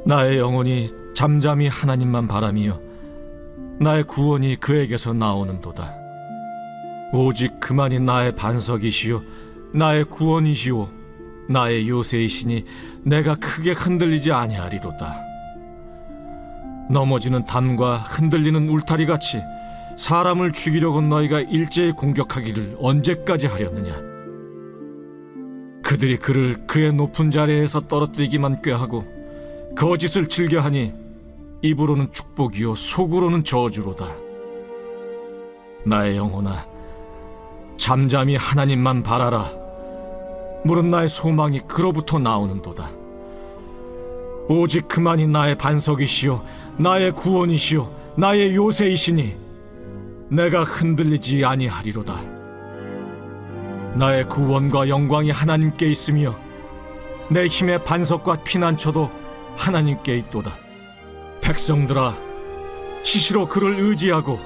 나의 영혼이 잠잠히 하나님만 바라며 나의 구원이 그에게서 나오는도다. 오직 그만이 나의 반석이시요 나의 구원이시오 나의 요새이시니 내가 크게 흔들리지 아니하리로다. 넘어지는 담과 흔들리는 울타리같이 사람을 죽이려고 너희가 일제히 공격하기를 언제까지 하렸느냐. 그들이 그를 그의 높은 자리에서 떨어뜨리기만 꾀하고 거짓을 즐겨하니 입으로는 축복이요 속으로는 저주로다. 나의 영혼아, 잠잠히 하나님만 바라라. 물은 나의 소망이 그로부터 나오는도다. 오직 그만이 나의 반석이시요 나의 구원이시요 나의 요새이시니 내가 흔들리지 아니하리로다. 나의 구원과 영광이 하나님께 있으며 내 힘의 반석과 피난처도 하나님께 있도다. 백성들아, 시시로 그를 의지하고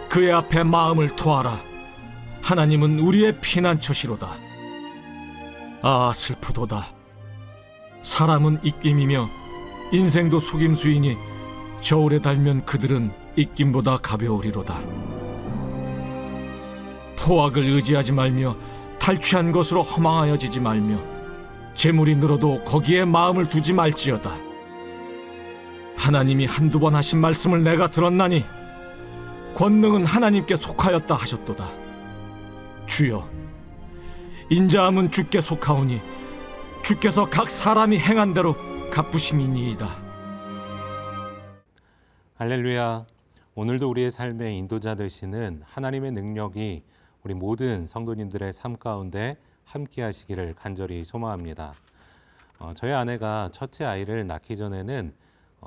그의 앞에 마음을 토하라. 하나님은 우리의 피난처시로다. 아, 슬프도다. 사람은 입김이며 인생도 속임수이니 저울에 달면 그들은 입김보다 가벼우리로다. 포악을 의지하지 말며 탈취한 것으로 허망하여지지 말며 재물이 늘어도 거기에 마음을 두지 말지어다. 하나님이 한두 번 하신 말씀을 내가 들었나니 권능은 하나님께 속하였다 하셨도다. 주여, 인자함은 주께 속하오니 주께서 각 사람이 행한 대로 갚으심이니이다. 할렐루야. 오늘도 우리의 삶의 인도자 되시는 하나님의 능력이 우리 모든 성도님들의 삶 가운데 함께 하시기를 간절히 소망합니다. 저희 아내가 첫째 아이를 낳기 전에는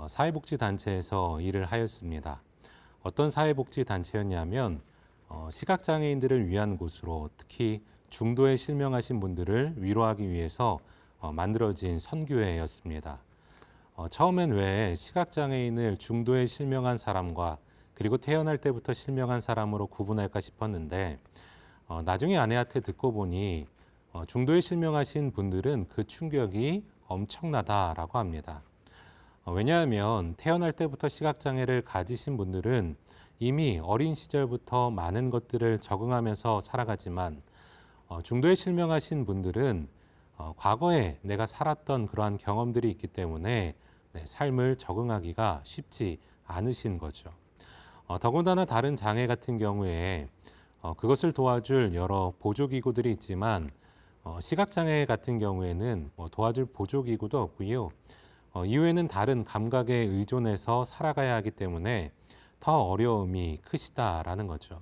사회복지단체에서 일을 하였습니다. 어떤 사회복지단체였냐면 시각장애인들을 위한 곳으로, 특히 중도에 실명하신 분들을 위로하기 위해서 만들어진 선교회였습니다. 처음엔 왜 시각장애인을 중도에 실명한 사람과 그리고 태어날 때부터 실명한 사람으로 구분할까 싶었는데 나중에 아내한테 듣고 보니 중도에 실명하신 분들은 그 충격이 엄청나다라고 합니다. 왜냐하면 태어날 때부터 시각장애를 가지신 분들은 이미 어린 시절부터 많은 것들을 적응하면서 살아가지만 중도에 실명하신 분들은 과거에 내가 살았던 그러한 경험들이 있기 때문에 삶을 적응하기가 쉽지 않으신 거죠. 더군다나 다른 장애 같은 경우에 그것을 도와줄 여러 보조기구들이 있지만 시각장애 같은 경우에는 도와줄 보조기구도 없고요. 이후에는 다른 감각에 의존해서 살아가야 하기 때문에 더 어려움이 크시다라는 거죠.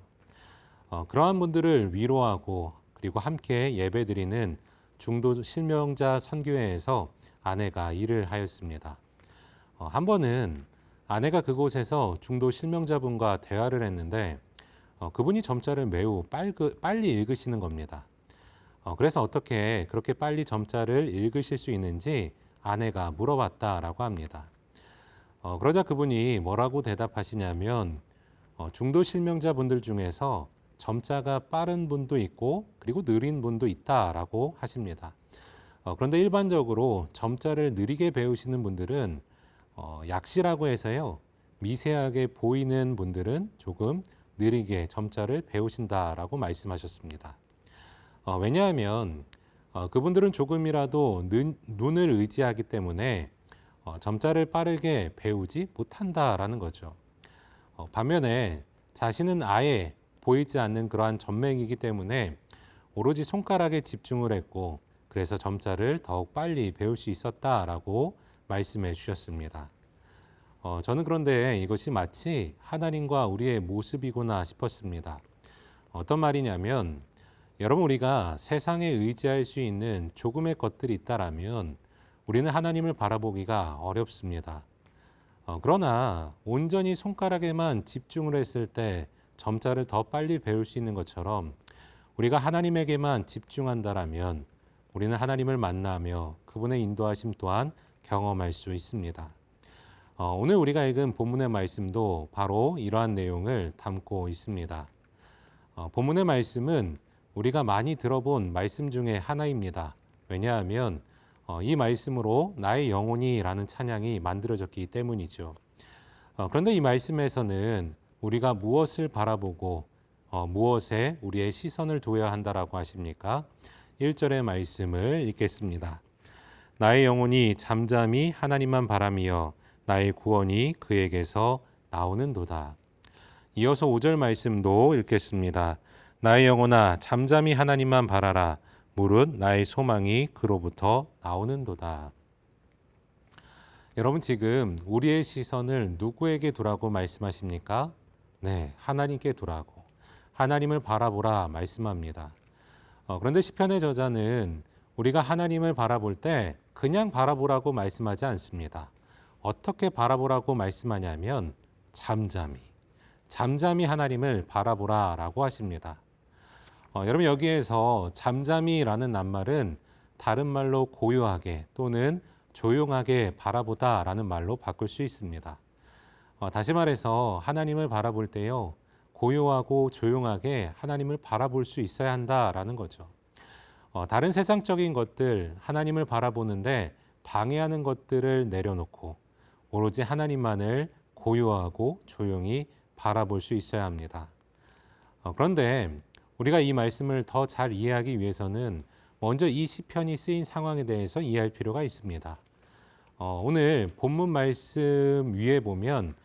그러한 분들을 위로하고 그리고 함께 예배드리는 중도 실명자 선교회에서 아내가 일을 하였습니다. 한 번은 아내가 그곳에서 중도 실명자분과 대화를 했는데 그분이 점자를 매우 빨리 읽으시는 겁니다. 그래서 어떻게 그렇게 빨리 점자를 읽으실 수 있는지 아내가 물어봤다라고 합니다. 그러자 그분이 뭐라고 대답하시냐면 중도 실명자분들 중에서 점자가 빠른 분도 있고 그리고 느린 분도 있다라고 하십니다. 그런데 일반적으로 점자를 느리게 배우시는 분들은 약시라고 해서요, 미세하게 보이는 분들은 조금 느리게 점자를 배우신다라고 말씀하셨습니다. 왜냐하면 그분들은 조금이라도 눈을 의지하기 때문에 점자를 빠르게 배우지 못한다라는 거죠. 반면에 자신은 아예 보이지 않는 그러한 점맥이기 때문에 오로지 손가락에 집중을 했고 그래서 점자를 더욱 빨리 배울 수 있었다라고 말씀해 주셨습니다. 저는 그런데 이것이 마치 하나님과 우리의 모습이구나 싶었습니다. 어떤 말이냐면 여러분, 우리가 세상에 의지할 수 있는 조금의 것들이 있다라면 우리는 하나님을 바라보기가 어렵습니다. 그러나 온전히 손가락에만 집중을 했을 때 점자를 더 빨리 배울 수 있는 것처럼 우리가 하나님에게만 집중한다라면 우리는 하나님을 만나며 그분의 인도하심 또한 경험할 수 있습니다. 오늘 우리가 읽은 본문의 말씀도 바로 이러한 내용을 담고 있습니다. 본문의 말씀은 우리가 많이 들어본 말씀 중에 하나입니다. 왜냐하면 이 말씀으로 나의 영혼이라는 찬양이 만들어졌기 때문이죠. 그런데 이 말씀에서는 우리가 무엇을 바라보고 무엇에 우리의 시선을 둬야 한다라고 하십니까? 1절의 말씀을 읽겠습니다. 나의 영혼이 잠잠히 하나님만 바라며 나의 구원이 그에게서 나오는도다. 이어서 5절 말씀도 읽겠습니다. 나의 영혼아 잠잠히 하나님만 바라라. 무릇 나의 소망이 그로부터 나오는도다. 여러분 지금 우리의 시선을 누구에게 두라고 말씀하십니까? 네, 하나님께 두라고. 하나님을 바라보라 말씀합니다. 그런데 시편의 저자는 우리가 하나님을 바라볼 때 그냥 바라보라고 말씀하지 않습니다. 어떻게 바라보라고 말씀하냐면 잠잠히 하나님을 바라보라라고 하십니다. 여러분 여기에서 잠잠히라는 낱말은 다른 말로 고요하게 또는 조용하게 바라보다라는 말로 바꿀 수 있습니다. 다시 말해서 하나님을 바라볼 때요, 고요하고 조용하게 하나님을 바라볼 수 있어야 한다라는 거죠. 다른 세상적인 것들, 하나님을 바라보는데 방해하는 것들을 내려놓고 오로지 하나님만을 고요하고 조용히 바라볼 수 있어야 합니다. 그런데 우리가 이 말씀을 더 잘 이해하기 위해서는 먼저 이 시편이 쓰인 상황에 대해서 이해할 필요가 있습니다. 오늘 본문 말씀 위에 보면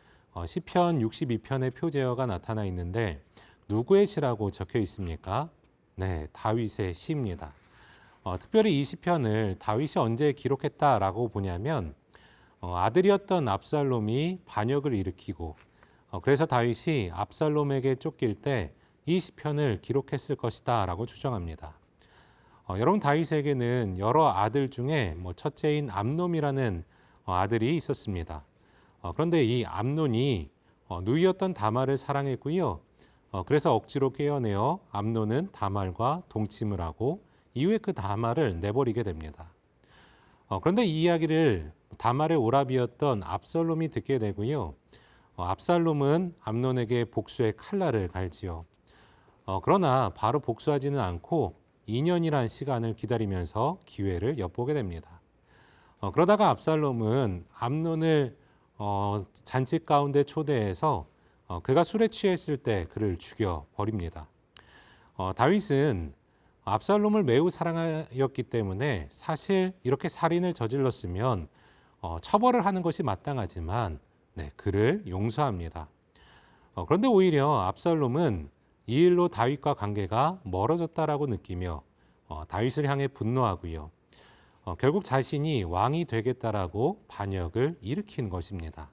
시편 62편의 표제어가 나타나 있는데 누구의 시라고 적혀 있습니까? 네, 다윗의 시입니다. 특별히 이 시편을 다윗이 언제 기록했다라고 보냐면 아들이었던 압살롬이 반역을 일으키고 그래서 다윗이 압살롬에게 쫓길 때 이 시편을 기록했을 것이다 라고 추정합니다. 여러분 다윗에게는 여러 아들 중에 첫째인 암논이라는 아들이 있었습니다. 그런데 이 암논이 누이였던 다말을 사랑했고요. 그래서 억지로 깨어내어 암논은 다말과 동침을 하고 이후에 그 다말을 내버리게 됩니다. 그런데 이 이야기를 다말의 오라비였던 압살롬이 듣게 되고요. 압살롬은 암논에게 복수의 칼날을 갈지요. 그러나 바로 복수하지는 않고 2년이란 시간을 기다리면서 기회를 엿보게 됩니다. 그러다가 압살롬은 암논을 잔치 가운데 초대해서 그가 술에 취했을 때 그를 죽여 버립니다. 다윗은 압살롬을 매우 사랑하였기 때문에 사실 이렇게 살인을 저질렀으면 처벌을 하는 것이 마땅하지만 그를 용서합니다. 그런데 오히려 압살롬은 이 일로 다윗과 관계가 멀어졌다라고 느끼며 다윗을 향해 분노하고요. 결국 자신이 왕이 되겠다라고 반역을 일으킨 것입니다.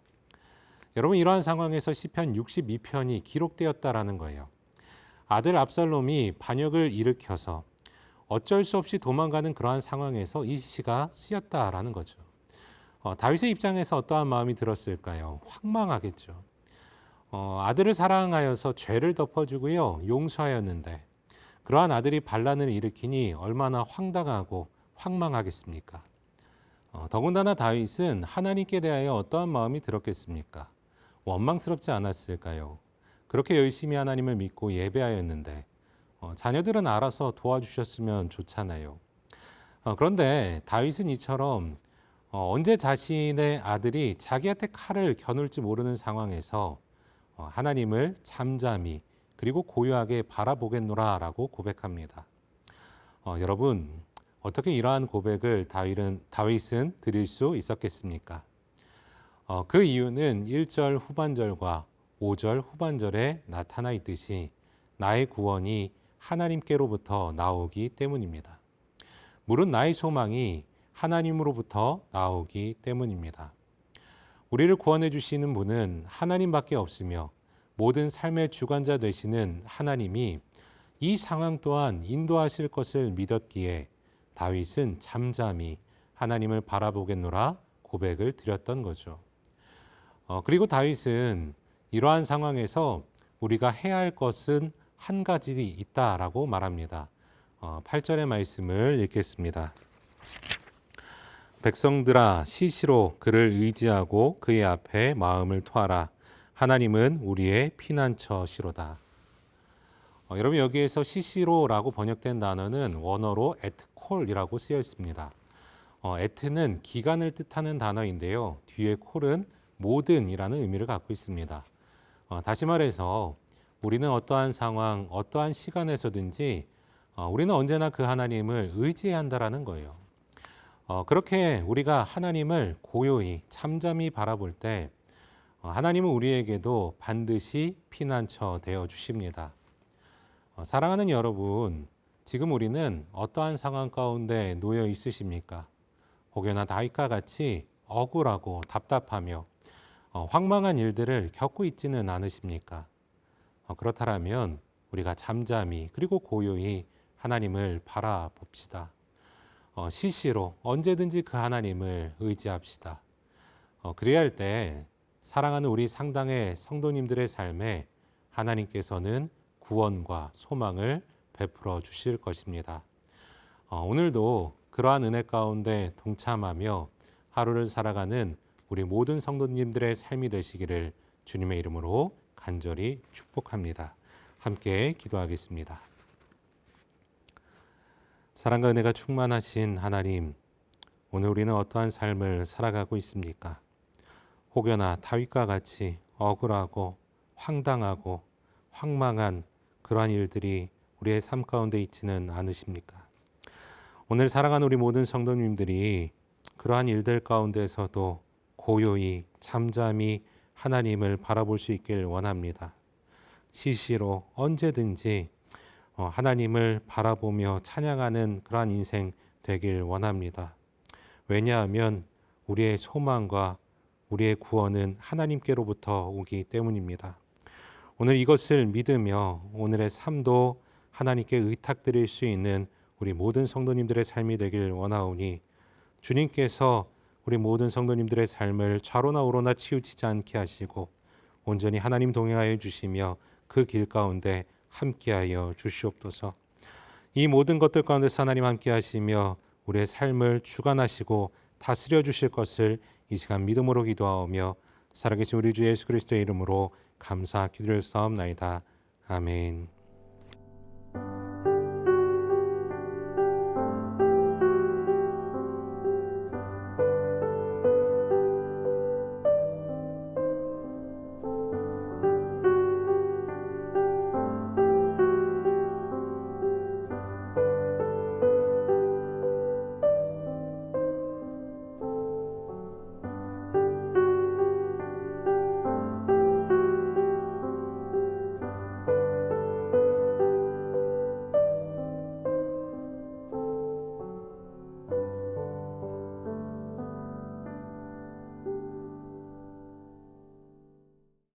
여러분 이러한 상황에서 시편 62편이 기록되었다라는 거예요. 아들 압살롬이 반역을 일으켜서 어쩔 수 없이 도망가는 그러한 상황에서 이 시가 쓰였다라는 거죠. 다윗의 입장에서 어떠한 마음이 들었을까요? 황망하겠죠. 아들을 사랑하여서 죄를 덮어주고요, 용서하였는데 그러한 아들이 반란을 일으키니 얼마나 황당하고 황망하겠습니까? 더군다나 다윗은 하나님께 대하여 어떠한 마음이 들었겠습니까? 원망스럽지 않았을까요? 그렇게 열심히 하나님을 믿고 예배하였는데 자녀들은 알아서 도와주셨으면 좋잖아요. 그런데 다윗은 이처럼 언제 자신의 아들이 자기한테 칼을 겨눌지 모르는 상황에서 하나님을 잠잠히 그리고 고요하게 바라보겠노라라고 고백합니다. 여러분 어떻게 이러한 고백을 다윗은 드릴 수 있었겠습니까? 그 이유는 1절 후반절과 5절 후반절에 나타나 있듯이 나의 구원이 하나님께로부터 나오기 때문입니다. 물은 나의 소망이 하나님으로부터 나오기 때문입니다. 우리를 구원해 주시는 분은 하나님밖에 없으며 모든 삶의 주관자 되시는 하나님이 이 상황 또한 인도하실 것을 믿었기에 다윗은 잠잠히 하나님을 바라보겠노라 고백을 드렸던 거죠. 그리고 다윗은 이러한 상황에서 우리가 해야 할 것은 한 가지 있다라고 말합니다. 8절의 말씀을 읽겠습니다. 백성들아 시시로 그를 의지하고 그의 앞에 마음을 토하라. 하나님은 우리의 피난처시로다. 여러분 여기에서 시시로라고 번역된 단어는 원어로 에트콜이라고 쓰여 있습니다. 에트는 기간을 뜻하는 단어인데요. 뒤에 콜은 모든이라는 의미를 갖고 있습니다. 다시 말해서 우리는 어떠한 상황, 어떠한 시간에서든지 우리는 언제나 그 하나님을 의지해야 한다라는 거예요. 그렇게 우리가 하나님을 고요히 잠잠히 바라볼 때 하나님은 우리에게도 반드시 피난처 되어 주십니다. 사랑하는 여러분, 지금 우리는 어떠한 상황 가운데 놓여 있으십니까? 혹여나 다윗과 같이 억울하고 답답하며 황망한 일들을 겪고 있지는 않으십니까? 그렇다면 우리가 잠잠히 그리고 고요히 하나님을 바라봅시다. 시시로 언제든지 그 하나님을 의지합시다. 그래야 할 때 사랑하는 우리 상당의 성도님들의 삶에 하나님께서는 구원과 소망을 베풀어 주실 것입니다. 오늘도 그러한 은혜 가운데 동참하며 하루를 살아가는 우리 모든 성도님들의 삶이 되시기를 주님의 이름으로 간절히 축복합니다. 함께 기도하겠습니다. 사랑과 은혜가 충만하신 하나님, 오늘 우리는 어떠한 삶을 살아가고 있습니까? 혹여나 다윗과 같이 억울하고 황당하고 황망한 그러한 일들이 우리의 삶 가운데 있지는 않으십니까? 오늘 사랑하는 우리 모든 성도님들이 그러한 일들 가운데서도 고요히 잠잠히 하나님을 바라볼 수 있길 원합니다. 시시로 언제든지 하나님을 바라보며 찬양하는 그러한 인생 되길 원합니다. 왜냐하면 우리의 소망과 우리의 구원은 하나님께로부터 오기 때문입니다. 오늘 이것을 믿으며 오늘의 삶도 하나님께 의탁드릴 수 있는 우리 모든 성도님들의 삶이 되길 원하오니 주님께서 우리 모든 성도님들의 삶을 좌로나 우로나 치우치지 않게 하시고 온전히 하나님 동행하여 주시며 그 길 가운데 함께하여 주시옵소서. 이 모든 것들 가운데서 하나님 함께하시며 우리의 삶을 주관하시고 다스려 주실 것을 이 시간 믿음으로 기도하오며 살아계신 우리 주 예수 그리스도의 이름으로 감사 기도를 쌓옵나이다. 아멘.